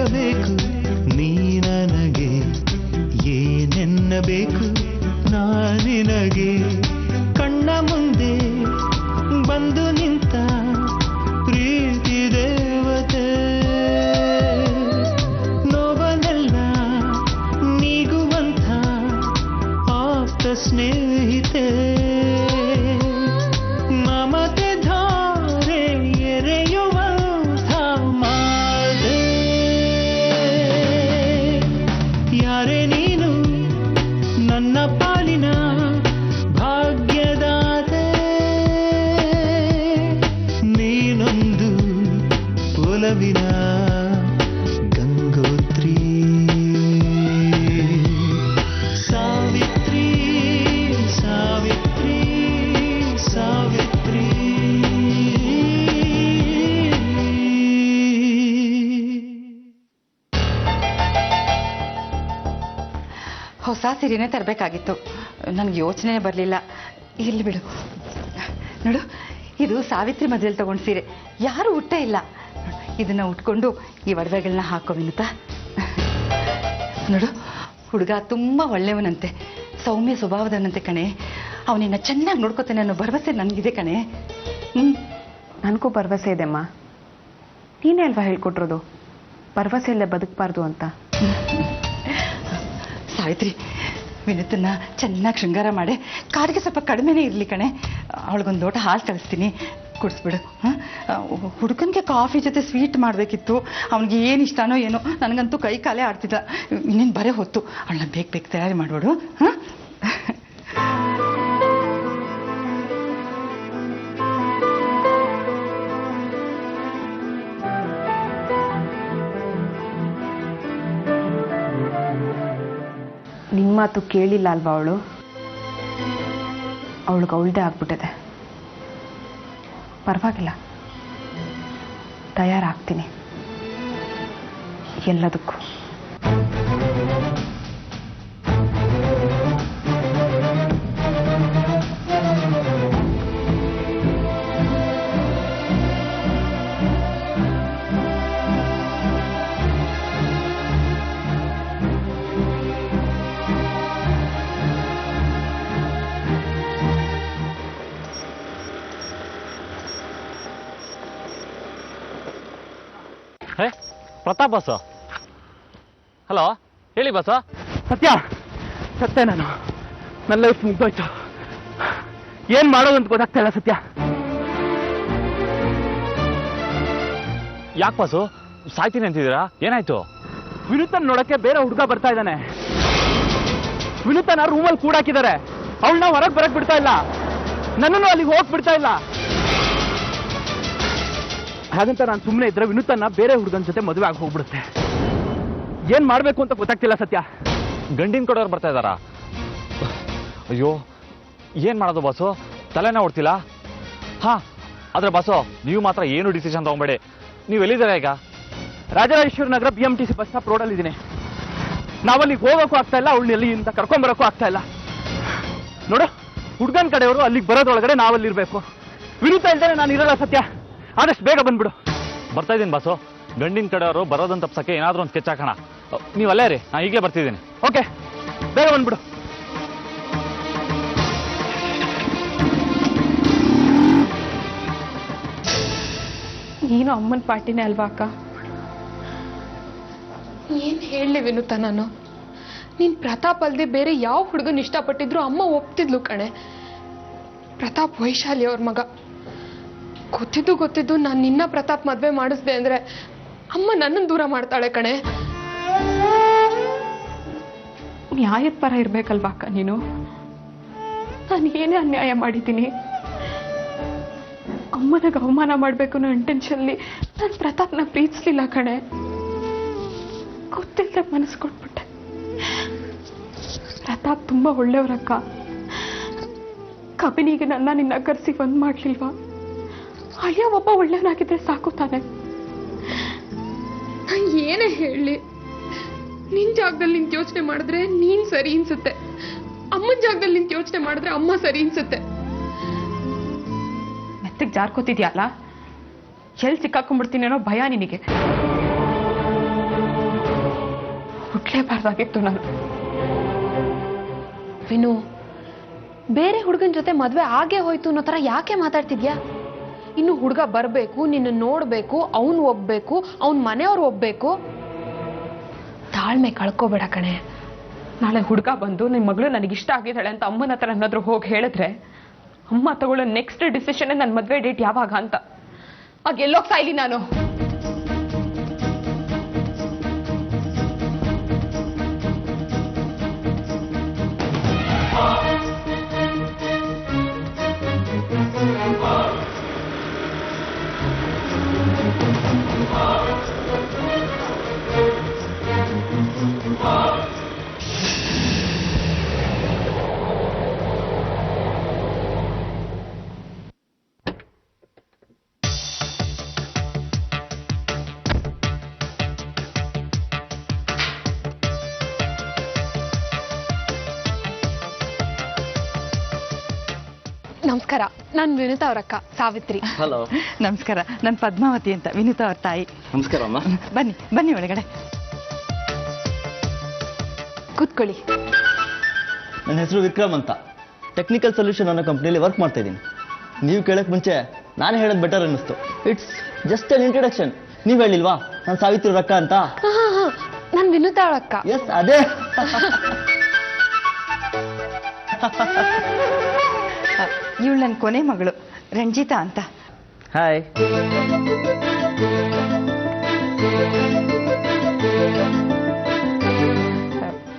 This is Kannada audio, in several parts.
ಆಗಬೇಕು ನೀ ನನಗೆ ಏನೆನ್ನಬೇಕು ನಾನಿನಗೆ ಕಣ್ಣ ಮುಂದೆ ಬಂದು ನಿಂತ ಪ್ರೀತಿ ದೇವತೆ ನೋವನೆಲ್ಲ ನೀಗುವಂಥ ಆಪ್ತ ಸ್ನೇಹಿತೆ ಮಮತೆ ಧಾರೆ ಎರೆಯುವಂಥ ಮಾತೆ ಯಾರೇ ನೀನು ನನ್ನ ಪಾಲಿನ ಭಾಗ್ಯದಾತೆ ನೀನೊಂದು ಒಲವಿನ ಗಂಗೋತ್ರಿ ಸಾವಿತ್ರಿ ಸಾವಿತ್ರಿ ಸಾವಿತ್ರಿ ಹೊಸ ಸೀರೆನೇ ತರಬೇಕಾಗಿತ್ತು. ನನಗೆ ಯೋಚನೆ ಬರಲಿಲ್ಲ. ಇಲ್ಲಿ ಬಿಡು. ನೋಡು, ಇದು ಸಾವಿತ್ರಿ ಮದುವೆಯಲ್ಲಿ ತಗೊಂಡು ಸೀರೆ. ಯಾರು ಉಟ್ಟೇ ಇಲ್ಲ. ಇದನ್ನು ಉಟ್ಕೊಂಡು ಈ ಒಡವೆಗಳನ್ನ ಹಾಕೋ ವಿನುತಾ. ನೋಡು, ಹುಡುಗ ತುಂಬ ಒಳ್ಳೆಯವನಂತೆ, ಸೌಮ್ಯ ಸ್ವಭಾವದವನಂತೆ ಕಣೆ. ಅವನಿನ್ನ ಚೆನ್ನಾಗಿ ನೋಡ್ಕೋತಾನೆ ಅನ್ನೋ ಭರವಸೆ ನನಗಿದೆ ಕಣೆ. ನನಗೂ ಭರವಸೆ ಇದೆಮ್ಮ. ನೀನೇ ಅಲ್ವಾ ಹೇಳ್ಕೊಟ್ರೋದು ಭರವಸೆ ಇಲ್ಲದೆ ಬದುಕಬಾರ್ದು ಅಂತ. ಸಾವಿತ್ರಿ, ವಿನುತನ್ನ ಚೆನ್ನಾಗಿ ಶೃಂಗಾರ ಮಾಡಿ ಕಾರಿಗೆ ಸ್ವಲ್ಪ ಕಡಿಮೆನೇ ಇರಲಿ ಕಣೆ. ಅವಳಿಗೊಂದು ಲೋಟ ಹಾಲು ಕಳಿಸ್ತೀನಿ, ಕುಡಿಸ್ಬಿಡು. ಹುಡುಗನಿಗೆ ಕಾಫಿ ಜೊತೆ ಸ್ವೀಟ್ ಮಾಡಬೇಕಿತ್ತು. ಅವನಿಗೆ ಏನು ಇಷ್ಟನೋ ಏನೋ, ನನಗಂತೂ ಕೈ ಕಾಲೇ ಆಡ್ತಿದ್ದ. ಇನ್ನೇನು ಬರೇ ಹೊತ್ತು. ಅವಳನ್ನ ಬೇಗ ತಯಾರಿ ಮಾಡಿಬಿಡು. ಹಾಂ, ನಿಮ್ಮ ಮಾತು ಕೇಳಿಲ್ಲ ಅಲ್ವಾ ಅವಳು? ಅವಳಿಗೆ ಅವಳದೇ ಆಗ್ಬಿಟ್ಟಿದೆ. ಪರವಾಗಿಲ್ಲ, ತಯಾರಾಗ್ತೀನಿ ಎಲ್ಲದಕ್ಕೂ. ಪ್ರತಾಪ್ ಬಸ್ಸು. ಹಲೋ, ಹೇಳಿ ಬಸ್ಸು. ಸತ್ಯ ನಾನು ನನ್ನ ಲೈಫ್ ಮುಗ್ದೋಯ್ತು. ಏನ್ ಮಾಡೋದು ಅಂತ ಗೊತ್ತಾಗ್ತಾ ಇಲ್ಲ ಸತ್ಯ. ಯಾಕೆ ಬಸ್ಸು ಸಾಯ್ತೀನಿ ಅಂತಿದ್ದೀರಾ? ಏನಾಯ್ತು? ವಿನುತನ್ ನೋಡಕ್ಕೆ ಬೇರೆ ಹುಡುಗ ಬರ್ತಾ ಇದ್ದಾನೆ. ವಿನುತನ ರೂಮಲ್ಲಿ ಕೂಡಾಕಿದ್ದಾರೆ. ಅವಳನ್ನ ಹೊರಗೆ ಬರಕ್ ಬಿಡ್ತಾ ಇಲ್ಲ, ನನ್ನನ್ನು ಅಲ್ಲಿಗೆ ಹೋಗ್ ಬಿಡ್ತಾ ಇಲ್ಲ. ಹಾಗಂತ ನಾನು ಸುಮ್ಮನೆ ಇದ್ರೆ ವಿನುತನ್ನ ಬೇರೆ ಹುಡುಗನ ಜೊತೆ ಮದುವೆ ಆಗಿ ಹೋಗ್ಬಿಡುತ್ತೆ. ಏನ್ ಮಾಡ್ಬೇಕು ಅಂತ ಗೊತ್ತಾಗ್ತಿಲ್ಲ ಸತ್ಯ. ಗಂಡಿನ ಕೊಡೋರು ಬರ್ತಾ ಇದ್ದಾರಾ? ಅಯ್ಯೋ, ಏನ್ ಮಾಡೋದು ಬಾಸು? ತಲೆನೇ ಓಡ್ತಿಲ್ಲ. ಹಾ, ಆದ್ರೆ ಬಾಸು ನೀವು ಮಾತ್ರ ಏನು ಡಿಸಿಷನ್ ತಗೊಂಬೇಡಿ. ನೀವು ಎಲ್ಲಿದ್ದೀರಾ ಈಗ? ರಾಜರಾಜೇಶ್ವರ ನಗರ BMTC ಬಸ್ ಸ್ಟಾಪ್ ರೋಡಲ್ಲಿ ಇದ್ದೀನಿ. ನಾವಲ್ಲಿಗೆ ಹೋಗೋಕ್ಕೂ ಆಗ್ತಾ ಇಲ್ಲ, ಅವಳನ್ನ ಎಲ್ಲಿಂದ ಕರ್ಕೊಂಡ್ಬರೋಕ್ಕೂ ಆಗ್ತಾ ಇಲ್ಲ. ನೋಡು, ಹುಡುಗನ ಕಡೆಯವರು ಅಲ್ಲಿಗೆ ಬರೋದ್ರೊಳಗಡೆ ನಾವಲ್ಲಿರ್ಬೇಕು. ವಿನುತ ಇಲ್ದಾನೆ ನಾನು ಇರಲ್ಲ ಸತ್ಯ. ಆದಷ್ಟು ಬೇಗ ಬಂದ್ಬಿಡು. ಬರ್ತಾ ಇದ್ದೀನಿ ಬಾಸು. ಗಂಡಿನ ಕಡೆಯವರು ಬರೋದನ್ನ ತಪ್ಸಕ್ಕೆ ಏನಾದ್ರೂ ಒಂದು ಸ್ಕೆಚ್ ಹಾಕೋಣ. ನೀವು ಅಲ್ಲೇ ರೀ, ನಾನು ಈಗಲೇ ಬರ್ತಿದ್ದೀನಿ. ಓಕೆ, ಬೇಗ ಬಂದ್ಬಿಡು. ನೀನು ಅಮ್ಮನ ಪಾರ್ಟಿನೇ ಅಲ್ವಾ ಅಕ್ಕ? ಏನು ಹೇಳಲಿ ವಿನುತ, ನಾನು ನೀನು ಪ್ರತಾಪ್ ಅಲ್ಲದೆ ಬೇರೆ ಯಾವ ಹುಡುಗನ ಇಷ್ಟಪಟ್ಟಿದ್ರು ಅಮ್ಮ ಒಪ್ತಿದ್ಲು ಕಣೆ. ಪ್ರತಾಪ್ ವೈಶಾಲಿ ಅವ್ರ ಮಗ. ಗೊತ್ತಿದ್ದು ನಾನು ನಿನ್ನ ಪ್ರತಾಪ್ ಮದುವೆ ಮಾಡಿಸ್ದೆ ಅಂದ್ರೆ ಅಮ್ಮ ನನ್ನನ್ನು ದೂರ ಮಾಡ್ತಾಳೆ ಕಣೆ. ನ್ಯಾಯದ ಪರ ಇರ್ಬೇಕಲ್ವಾ ಅಕ್ಕ ನೀನು? ನಾನು ಏನೇ ಅನ್ಯಾಯ ಮಾಡಿದ್ದೀನಿ? ಅಮ್ಮನಿಗೆ ಅವಮಾನ ಮಾಡಬೇಕು ಅನ್ನೋ ಇಂಟೆನ್ಷನ್ಲಿ ನಾನು ಪ್ರತಾಪ್ನ ಪ್ರೀತಿಸ್ಲಿಲ್ಲ ಕಣೆ. ಗೊತ್ತಿಲ್ಲದೆ ಮನಸ್ಸು ಕೊಟ್ಬಿಟ್ಟೆ. ಪ್ರತಾಪ್ ತುಂಬಾ ಒಳ್ಳೆಯವ್ರಕ್ಕ. ಕಬಿನಿಗೆ ನಿನ್ನ ಕರೆಸಿ ಒಂದ್ ಮಾಡ್ಲಿಲ್ವಾ? ಅಳಿಯ ಒಬ್ಬ ಒಳ್ಳೆಯವನಾಗಿದ್ರೆ ಸಾಕು ತಾನೆ. ಏನೇ ಹೇಳಿ, ನಿನ್ ಜಾಗದಲ್ಲಿ ನಿಂತು ಯೋಚನೆ ಮಾಡಿದ್ರೆ ನೀನ್ ಸರಿ ಅನ್ಸುತ್ತೆ, ಅಮ್ಮನ ಜಾಗದಲ್ಲಿ ನಿಂತು ಯೋಚನೆ ಮಾಡಿದ್ರೆ ಅಮ್ಮ ಸರಿ ಅನ್ಸುತ್ತೆ. ಮೆತ್ತಗೆ ಜಾರ್ಕೋತಿದ್ಯಲ್ಲ, ಎಲ್ಲಿ ಸಿಕ್ಕಾಕೊಂಡ್ಬಿಡ್ತೀನಿ ಅನ್ನೋ ಭಯ ನಿನಗೆ. ಕೇಳಲೇಬಾರ್ದಾಗಿತ್ತು ನಾನು. ವಿನು, ಬೇರೆ ಹುಡುಗನ ಜೊತೆ ಮದ್ವೆ ಆಗೇ ಹೋಯ್ತು ಅನ್ನೋ ತರ ಯಾಕೆ ಮಾತಾಡ್ತಿದ್ಯಾ? ಇನ್ನು ಹುಡುಗ ಬರ್ಬೇಕು, ನಿನ್ನ ನೋಡ್ಬೇಕು, ಅವನು ಒಪ್ಬೇಕು, ಅವನ ಮನೆಯವ್ರು ಒಪ್ಬೇಕು. ತಾಳ್ಮೆ ಕಳ್ಕೋಬೇಡ ಕಣೆ. ನಾಳೆ ಹುಡುಗ ಬಂದು ನಿಮ್ಮ ಮಗಳು ನನಗಿಷ್ಟ ಆಗಿದ್ದಾಳೆ ಅಂತ ಅಮ್ಮನ ಹತ್ರ ಏನಾದ್ರೂ ಹೋಗಿ ಹೇಳಿದ್ರೆ ಅಮ್ಮ ತಗೊಳ್ಳೋ ನೆಕ್ಸ್ಟ್ ಡಿಸಿಷನ್ ನನ್ನ ಮದುವೆ ಡೇಟ್ ಯಾವಾಗ ಅಂತ. ಆಗ ಎಲ್ಲೋಗ್ ಸಾಯ್ಲಿ ನಾನು. ನಮಸ್ಕಾರ, ನಾನು ವಿನುತಾ ಅವ್ರ ಅಕ್ಕ ಸಾವಿತ್ರಿ. ಹಲೋ. ನಮಸ್ಕಾರ, ನಾನು ಪದ್ಮಾವತಿ ಅಂತ, ವಿನುತಾ ಅವ್ರ ತಾಯಿ. ನಮಸ್ಕಾರ ಅಮ್ಮ. ಬನ್ನಿ ಬನ್ನಿ ಒಳಗಡೆ ಕೂತ್ಕೊಳ್ಳಿ. ನನ್ನ ಹೆಸರು ವಿಕ್ರಮ್ ಅಂತ, ಟೆಕ್ನಿಕಲ್ ಸೊಲ್ಯೂಷನ್ ಅನ್ನೋ ಕಂಪ್ನಿಯಲ್ಲಿ ವರ್ಕ್ ಮಾಡ್ತಾ ಇದ್ದೀನಿ. ನೀವು ಕೇಳೋಕ್ಕೆ ಮುಂಚೆ ನಾನು ಹೇಳೋದು ಬೆಟರ್ ಅನ್ನಿಸ್ತು. It's just an introduction. ನೀವು ಹೇಳಿಲ್ವಾ ನಾನು ಸಾವಿತ್ರಿ ಅವ್ರ ಅಕ್ಕ ಅಂತ? ನಾನು ವಿನುತಾ ಅವ್ರ ಅಕ್ಕ. ಎಸ್, ಅದೇ. ಇವಳು ನನ್ನ ಕೊನೆ ಮಗಳು ರಂಜಿತಾ ಅಂತ. ಹಾಯ್.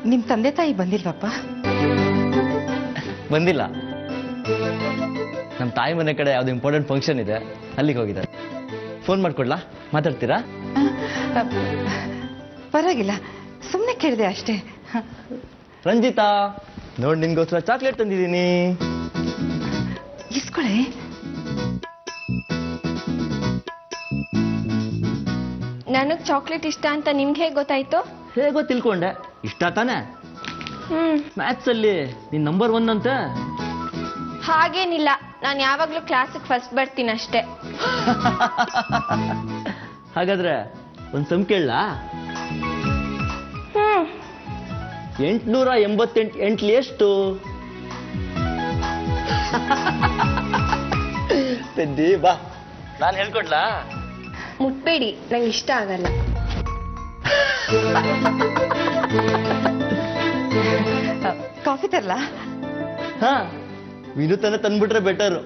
ನಿಮ್ಮ ತಂದೆ ತಾಯಿ ಬಂದಿಲ್ವಪ್ಪ? ಬಂದಿಲ್ಲ. ನಮ್ಮ ತಾಯಿ ಮನೆ ಕಡೆ ಯಾವ್ದು ಇಂಪಾರ್ಟೆಂಟ್ ಫಂಕ್ಷನ್ ಇದೆ, ಅಲ್ಲಿಗೆ ಹೋಗಿದ್ದಾರೆ. ಫೋನ್ ಮಾಡ್ಕೊಡ್ಲಾ? ಮಾತಾಡ್ತೀರಾ? ಪರವಾಗಿಲ್ಲ, ಸುಮ್ಮನೆ ಕೇಳಿದೆ ಅಷ್ಟೇ. ರಂಜಿತಾ, ನೋಡಿ ನಿನ್ಗೋಸ್ಕರ ಚಾಕ್ಲೇಟ್ ತಂದಿದ್ದೀನಿ. ಇಸ್ಕೊಳ್ಳಿ. ನನಗ್ ಚಾಕ್ಲೇಟ್ ಇಷ್ಟ ಅಂತ ನಿಮ್ಗೆ ಹೇಗೆ ಗೊತ್ತಾಯ್ತು? ಹೇಗೋ ತಿಳ್ಕೊಂಡೆ. ಇಷ್ಟ ತಾನೆ? ಮ್ಯಾಥ್ಸ್ ಅಲ್ಲಿ ನೀನ್ ನಂಬರ್ 1 ಅಂತ. ಹಾಗೇನಿಲ್ಲ, ನಾನು ಯಾವಾಗ್ಲೂ ಕ್ಲಾಸಿಗೆ ಫಸ್ಟ್ ಬರ್ತೀನಿ ಅಷ್ಟೇ. ಹಾಗಾದ್ರೆ ಒಂದ್ ಸಮ್ ಕೇಳಲಾ? 888 ಎಂಟ್ಲಿ ಎಷ್ಟು? ಪೆದ್ದಿ ಬಾ, ನಾನು ಹೇಳ್ಕೊಡ್ಲಾ? ಮುಟ್ಬೇಡಿ, ನಂಗೆ ಇಷ್ಟ ಆಗಲ್ಲ. ಕಾಫಿ ತರಲಾ? ಹಾ, ವಿನುತನ ತಂದ್ಬಿಟ್ರೆ ಬೆಟರು.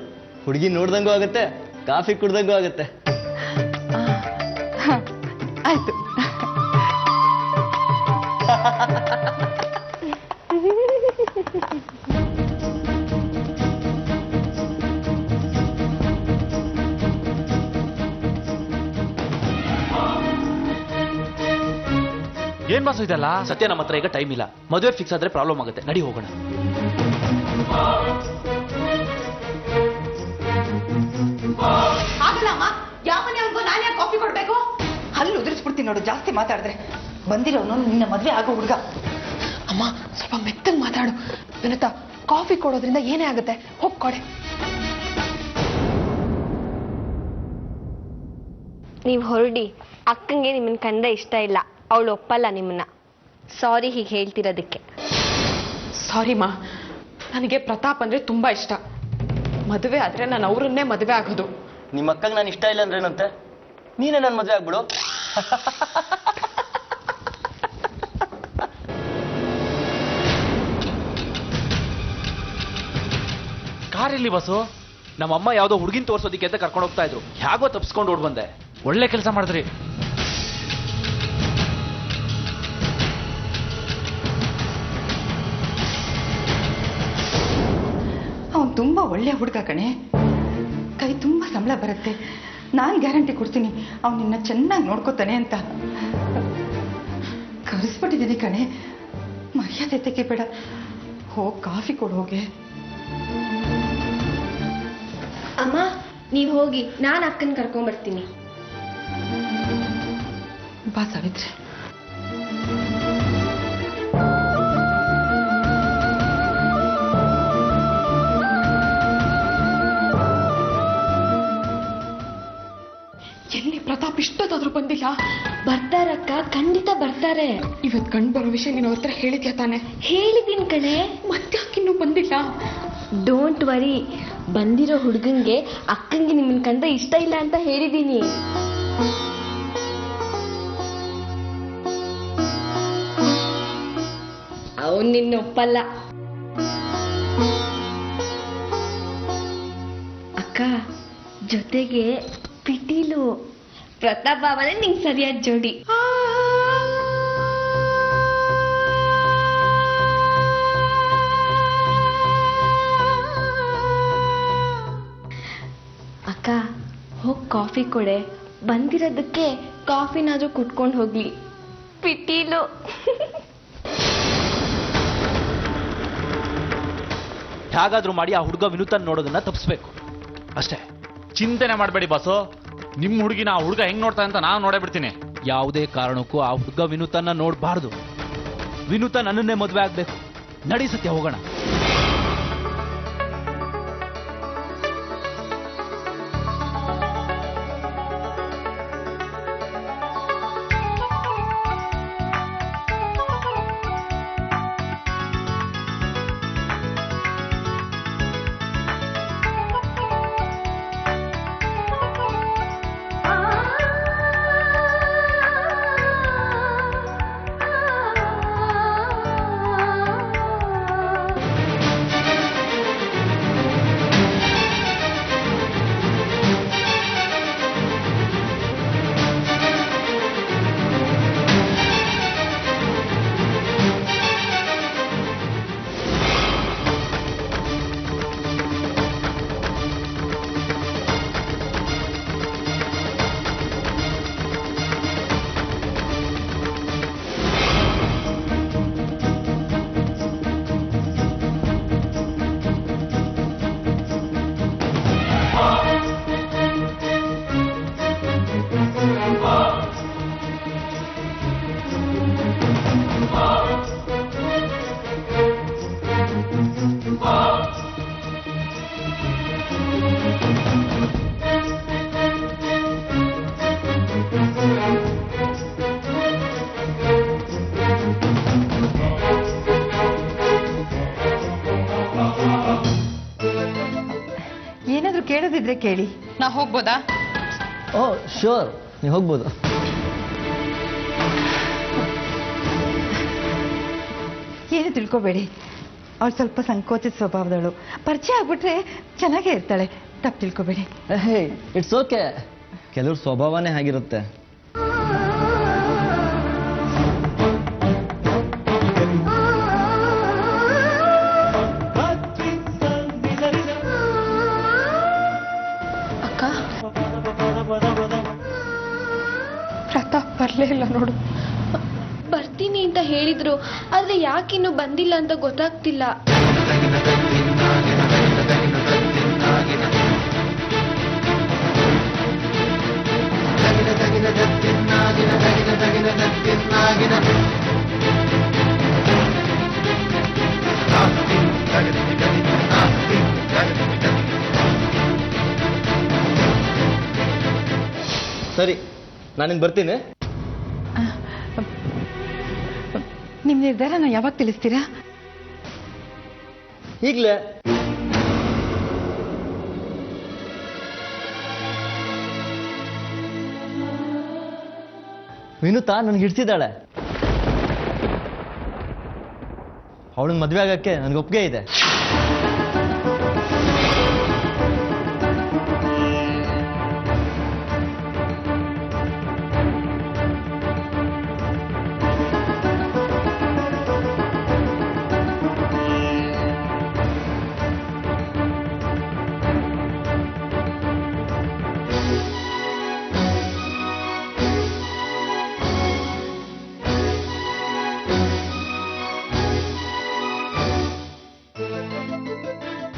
ಹುಡುಗಿ ನೋಡ್ದಂಗೂ ಆಗತ್ತೆ, ಕಾಫಿ ಕುಡ್ದಂಗೂ ಆಗತ್ತೆ. ಆಯ್ತು. ಏನ್ ಬಾಸು ಇದೆಲ್ಲ? ಸತ್ಯ, ನಮ್ಮ ಹತ್ರ ಈಗ ಟೈಮ್ ಇಲ್ಲ. ಮದುವೆ ಫಿಕ್ಸ್ ಆದ್ರೆ ಪ್ರಾಬ್ಲಮ್ ಆಗುತ್ತೆ. ನಡಿ ಹೋಗೋಣ. ಕಾಫಿ ಕೊಡ್ಬೇಕು? ಹಲ್ಲು ಉದುರಿಸ್ಬಿಡ್ತೀನಿ ನೋಡು, ಜಾಸ್ತಿ ಮಾತಾಡಿದ್ರೆ. ಬಂದಿರೋನು ನಿನ್ನ ಮದ್ವೆ ಆಗೋ ಹುಡುಗ. ಅಮ್ಮ, ಸ್ವಲ್ಪ ಮೆತ್ತಗೆ ಮಾತಾಡು. ವಿನುತಾ, ಕಾಫಿ ಕೊಡೋದ್ರಿಂದ ಏನೇ ಆಗುತ್ತೆ, ಹೋಗ್ ಕೊಡೆ. ನೀವು ಹೊರಡಿ. ಅಕ್ಕಂಗೆ ನಿಮ್ಮನ್ನ ಕಂಡ್ರೆ ಇಷ್ಟ ಇಲ್ಲ, ಅವಳು ಒಪ್ಪಲ್ಲ ನಿಮ್ಮನ್ನ. ಸಾರಿ ಹೀಗೆ ಹೇಳ್ತಿರೋದಕ್ಕೆ. ಸಾರಿ ಮಾ, ನನಗೆ ಪ್ರತಾಪ್ ಅಂದ್ರೆ ತುಂಬಾ ಇಷ್ಟ. ಮದುವೆ ಆದ್ರೆ ನಾನು ಅವರನ್ನೇ ಮದುವೆ ಆಗೋದು. ನಿಮ್ಮ ಅಕ್ಕಂಗೆ ನಾನು ಇಷ್ಟ ಇಲ್ಲ ಅಂದ್ರೆ ಏನಂತೆ? ನೀನೇ ನನ್ನ ಮದುವೆ ಆಗ್ಬಿಡು. ಕಾರಲ್ಲಿ ಬಸ್ಸು? ನಮ್ಮಮ್ಮ ಯಾವ್ದೋ ಹುಡುಗಿನ ತೋರ್ಸೋದಿಕ್ಕೆ ಅಂತ ಕರ್ಕೊಂಡು ಹೋಗ್ತಾ ಇದ್ರು. ಹೇಗೋ ತಪ್ಪಿಸ್ಕೊಂಡು ಓಡ್ ಬಂದೆ. ಒಳ್ಳೆ ಕೆಲಸ ಮಾಡಿದ್ರಿ. ಅವನು ತುಂಬಾ ಒಳ್ಳೆ ಹುಡುಗ ಕಣೆ. ಕೈ ತುಂಬಾ ಸಂಬಳ ಬರುತ್ತೆ. ನಾನು ಗ್ಯಾರಂಟಿ ಕೊಡ್ತೀನಿ ಅವ್ನು ನಿನ್ನ ಚೆನ್ನಾಗಿ ನೋಡ್ಕೋತಾನೆ ಅಂತ. ಕರೆಸ್ಬಿಟ್ಟಿದ್ದೀನಿ ಕಣೆ, ಮರ್ಯಾದೆ ತೆಗಿಬೇಡ. ಹೋಗಿ ಕಾಫಿ ಕೊಡು ಹೋಗೆ. ಅಮ್ಮ, ನೀವು ಹೋಗಿ, ನಾನು ಅಕ್ಕನ ಕರ್ಕೊಂಡ್ಬರ್ತೀನಿ. ಬಾ ಸಾವಿತ್ರಿ. ಎಲ್ಲಿ ಪ್ರತಾಪ್ ಇಷ್ಟೊತ್ತಾದ್ರೂ ಬಂದಿಲ್ಲ? ಬರ್ತಾರಕ್ಕ, ಖಂಡಿತ ಬರ್ತಾರೆ. ಇವತ್ತು ಕಂಡು ಬರೋ ವಿಷಯ ನೀನು ಅವ್ರ ಹತ್ರ ಹೇಳಿದ್ಯಾ ತಾನೆ? ಹೇಳಿದೀನಿ ಕಣೆ. ಮತ್ತೆ ಇನ್ನೂ ಬಂದಿಲ್ಲ? ಡೋಂಟ್ ವರಿ, ಬಂದಿರೋ ಹುಡುಗಂಗೆ ಅಕ್ಕಂಗೆ ನಿಮ್ಮನ್ ಕಂಡ್ರೆ ಇಷ್ಟ ಇಲ್ಲ ಅಂತ ಹೇಳಿದೀನಿ. ಅವನ್ ನಿನ್ನ ಒಪ್ಪಲ್ಲ. ಅಕ್ಕ, ಜೊತೆಗೆ ಪಿಟೀಲು ಪ್ರತಾಪ್ ಬಾಬಾನೇ ನಿಂಗೆ ಸರಿಯಾದ ಜೋಡಿ. ಅಕ್ಕ, ಹೋಗಿ ಕಾಫಿ ಕೊಡೆ. ಬಂದಿರೋದಕ್ಕೆ ಕಾಫಿನಾದ್ರೂ ಕುಟ್ಕೊಂಡು ಹೋಗ್ಲಿ. ಪಿಟೀಲು. ಹೇಗಾದ್ರೂ ಮಾಡಿ ಆ ಹುಡುಗ ವಿನೂತನ್ ನೋಡೋದನ್ನ ತಪ್ಪಿಸ್ಬೇಕು ಅಷ್ಟೇ. ಚಿಂತನೆ ಮಾಡಬೇಡಿ ಬಾಸು, ನಿಮ್ಮ ಹುಡುಗಿನ ಆ ಹುಡುಗ ಹೆಂಗ್ ನೋಡ್ತಾ ಅಂತ ನಾನು ನೋಡೇ ಬಿಡ್ತೀನಿ. ಯಾವುದೇ ಕಾರಣಕ್ಕೂ ಆ ಹುಡುಗ ವಿನೂತನ್ನ ನೋಡಬಾರ್ದು. ವಿನೂತನ್ ನನ್ನನ್ನೇ ಮದುವೆ ಆಗ್ಬೇಕು. ನಡಿ ಸತ್ಯ, ಹೋಗೋಣ. ಏನಾದರೂ ಕೇಳೋದಿದ್ರೆ ಕೇಳಿ. ನಾ ಹೋಗ್ಬೋದಾ? ಓ ಶ್ಯೂರ್, ನೀವು ಹೋಗ್ಬೋದು. ಏನು ತಿಳ್ಕೊಬೇಡಿ, ಅವಳು ಸ್ವಲ್ಪ ಸಂಕೋಚಿತ ಸ್ವಭಾವದವಳು. ಪರಿಚಯ ಆಗ್ಬಿಟ್ರೆ ಚೆನ್ನಾಗೇ ಇರ್ತಾಳೆ, ತಪ್ಪು ತಿಳ್ಕೊಬೇಡಿ. ಹೇ, ಇಟ್ಸ್ ಓಕೆ. ಕೆಲವ್ರ ಸ್ವಭಾವನೇ ಆಗಿರುತ್ತೆ. ಅಕ್ಕ, ಪ್ರತಾಪ್ ಬರ್ಲೇ ಇಲ್ಲ ನೋಡು. ಬರ್ತೀನಿ ಅಂತ ಹೇಳಿದ್ರು, ಆದ್ರೆ ಯಾಕಿನ್ನು ಬಂದಿಲ್ಲ ಅಂತ ಗೊತ್ತಾಗ್ತಿಲ್ಲ. ಸರಿ, ನಾನಿನ್ ಬರ್ತೀನಿ. ನಿಮ್ಮ ನಿರ್ಧಾರನ ಯಾವಾಗ ತಿಳಿಸ್ತೀರಾ? ಈಗಲೇ. ವಿನುತಾ ನನ್ಗೆ ಹಿಡ್ಸಿದ್ದಾಳೆ. ಅವಳನ್ನ ಮದುವೆ ಆಗಕ್ಕೆ ನನಗೆ ಒಪ್ಪಿಗೆ ಇದೆ.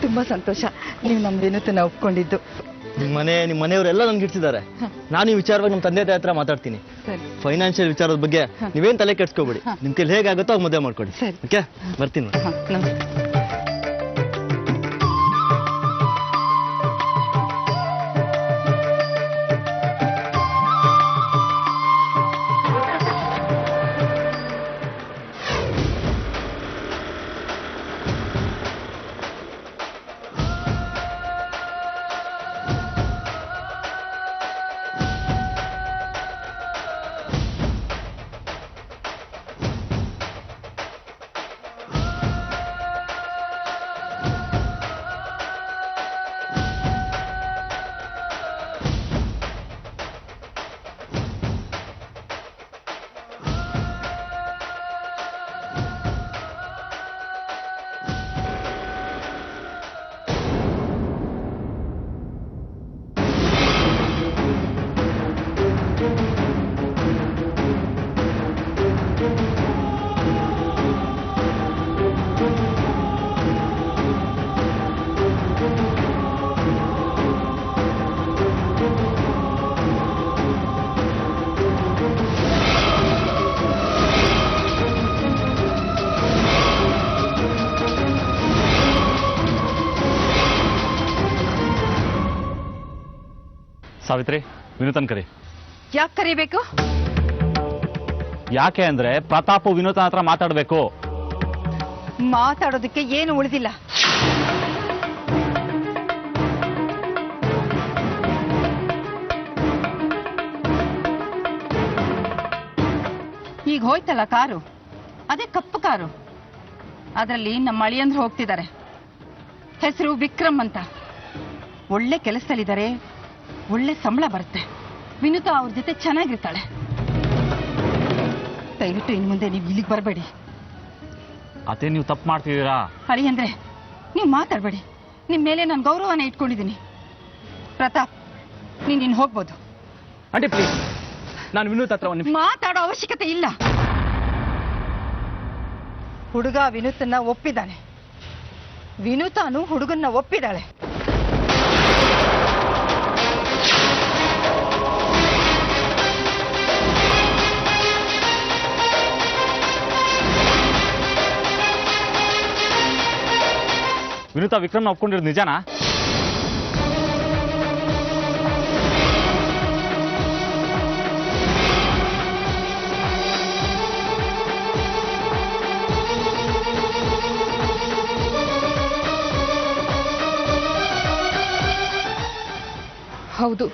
ತುಂಬಾ ಸಂತೋಷ ನೀವು ನಮ್ಮ ವಿನೂತನ ಒಪ್ಕೊಂಡಿದ್ದು. ನಿಮ್ಮ ಮನೆಯವರೆಲ್ಲ ನನ್ಗೆ ಇಡ್ಸಿದ್ದಾರೆ. ನಾನು ಈ ವಿಚಾರವಾಗಿ ನಮ್ಮ ತಂದೆ ತಾಯಿ ಹತ್ರ ಮಾತಾಡ್ತೀನಿ. ಫೈನಾನ್ಷಿಯಲ್ ವಿಚಾರದ ಬಗ್ಗೆ ನೀವೇನ್ ತಲೆ ಕೆಡ್ಸ್ಕೊಬೇಡಿ. ನಿಮ್ ಕೈಲಿ ಹೇಗಾಗುತ್ತೋ ಅವಾಗ ಮದುವೆ ಮಾಡ್ಕೊಡಿ. ಓಕೆ, ಬರ್ತೀನಿ. ಸಾವಿತ್ರಿ, ವಿನೂತನ್ ಕರಿ. ಯಾಕೆ ಕರಿಬೇಕು? ಯಾಕೆ ಅಂದ್ರೆ ಪ್ರತಾಪ್ ವಿನೂತನ್ ಹತ್ರ ಮಾತಾಡಬೇಕು. ಮಾತಾಡೋದಕ್ಕೆ ಏನು ಉಳಿದಿಲ್ಲ. ಈಗ ಹೋಯ್ತಲ್ಲ ಕಾರು, ಅದೇ ಕಪ್ಪು ಕಾರು. ಅದರಲ್ಲಿ ನಮ್ಮ ಅಳಿಯಂದ್ರು ಹೋಗ್ತಿದ್ದಾರೆ. ಹೆಸರು ವಿಕ್ರಮ್ ಅಂತ. ಒಳ್ಳೆ ಕೆಲಸದಲ್ಲಿದ್ದಾರೆ, ಒಳ್ಳೆ ಸಂಬಳ ಬರುತ್ತೆ. ವಿನುತಾ ಅವ್ರ ಜೊತೆ ಚೆನ್ನಾಗಿರ್ತಾಳೆ. ದಯವಿಟ್ಟು ಇನ್ನು ಮುಂದೆ ನೀವು ಇಲ್ಲಿಗೆ ಬರಬೇಡಿ. ಅದೇ ನೀವು ತಪ್ಪು ಮಾಡ್ತಿದ್ದೀರಾ. ಅಳಿಯಂದ್ರೆ ನೀವು ಮಾತಾಡಬೇಡಿ. ನಿಮ್ಮ ಮೇಲೆ ನಾನು ಗೌರವನ ಇಟ್ಕೊಂಡಿದ್ದೀನಿ. ಪ್ರತಾಪ್, ನೀನು ಹೋಗ್ಬೋದು. ಆಂಟಿ ಪ್ಲೀಸ್, ನಾನು ವಿನೂತ್ ಹತ್ರ ಒಂದು ನಿಮಿಷ. ಮಾತಾಡೋ ಅವಶ್ಯಕತೆ ಇಲ್ಲ. ಹುಡುಗ ವಿನೂತನ್ನ ಒಪ್ಪಿದ್ದಾನೆ, ವಿನೂತಾನು ಹುಡುಗನ್ನ ಒಪ್ಪಿದ್ದಾಳೆ. ವಿನೂತಾ ವಿಕ್ರಮ್ನ ಒಪ್ಕೊಂಡಿರೋದು ನಿಜನಾ? ಹೌದು.